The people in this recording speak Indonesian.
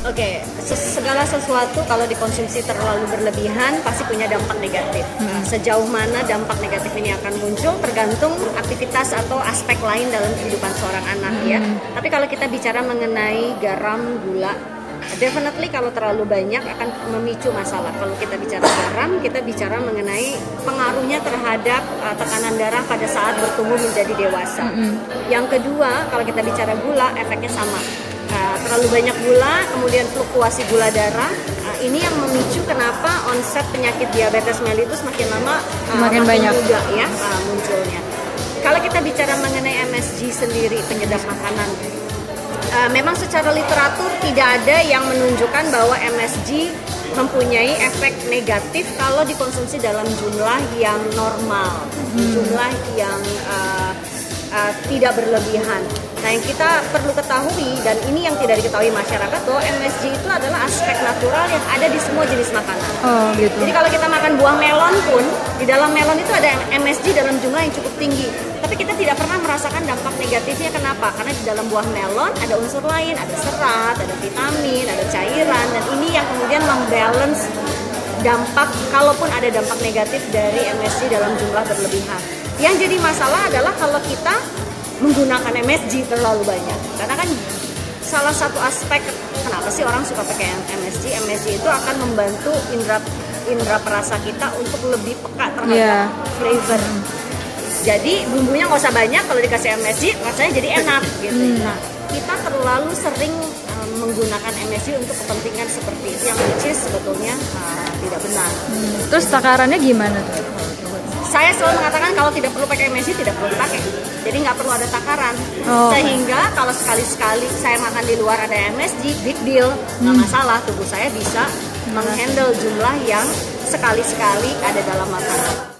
Oke, segala sesuatu kalau dikonsumsi terlalu berlebihan pasti punya dampak negatif. Sejauh mana dampak negatif ini akan muncul tergantung aktivitas atau aspek lain dalam kehidupan seorang anak ya. Tapi kalau kita bicara mengenai garam, gula, definitely kalau terlalu banyak akan memicu masalah. Kalau kita bicara garam, kita bicara mengenai pengaruhnya terhadap tekanan darah pada saat bertumbuh menjadi dewasa. Yang kedua, kalau kita bicara gula, efeknya sama. Terlalu banyak gula, kemudian fluktuasi gula darah, ini yang memicu kenapa onset penyakit diabetes mellitus makin lama makin banyak juga ya munculnya. Kalau kita bicara mengenai MSG sendiri, penyedap makanan, memang secara literatur tidak ada yang menunjukkan bahwa MSG mempunyai efek negatif kalau dikonsumsi dalam jumlah yang normal, jumlah yang tidak berlebihan. Nah, yang kita perlu ketahui, dan ini yang tidak diketahui masyarakat, bahwa MSG itu adalah aspek natural yang ada di semua jenis makanan. Oh, gitu. Jadi kalau kita makan buah melon pun, di dalam melon itu ada MSG dalam jumlah yang cukup tinggi. Tapi kita tidak pernah merasakan dampak negatifnya. Kenapa? Karena di dalam buah melon ada unsur lain, ada serat, ada vitamin, ada cairan, dan ini yang kemudian membalance dampak, kalaupun ada dampak negatif dari MSG dalam jumlah berlebihan. Yang jadi masalah adalah kalau kita menggunakan MSG terlalu banyak, karena kan salah satu aspek kenapa sih orang suka pakai MSG itu akan membantu indera perasa kita untuk lebih peka terhadap flavor. Jadi bumbunya nggak usah banyak, kalau dikasih MSG rasanya jadi enak gitu. Nah, kita terlalu sering menggunakan MSG untuk kepentingan seperti itu, yang which is sebetulnya tidak benar. Terus takarannya gimana tuh? Saya selalu mengatakan kalau tidak perlu pakai MSG tidak perlu dipakai, jadi nggak perlu ada takaran. Sehingga kalau sekali-sekali saya makan di luar ada MSG, big deal, nggak masalah, tubuh saya bisa menghandle jumlah yang sekali-sekali ada dalam makanan.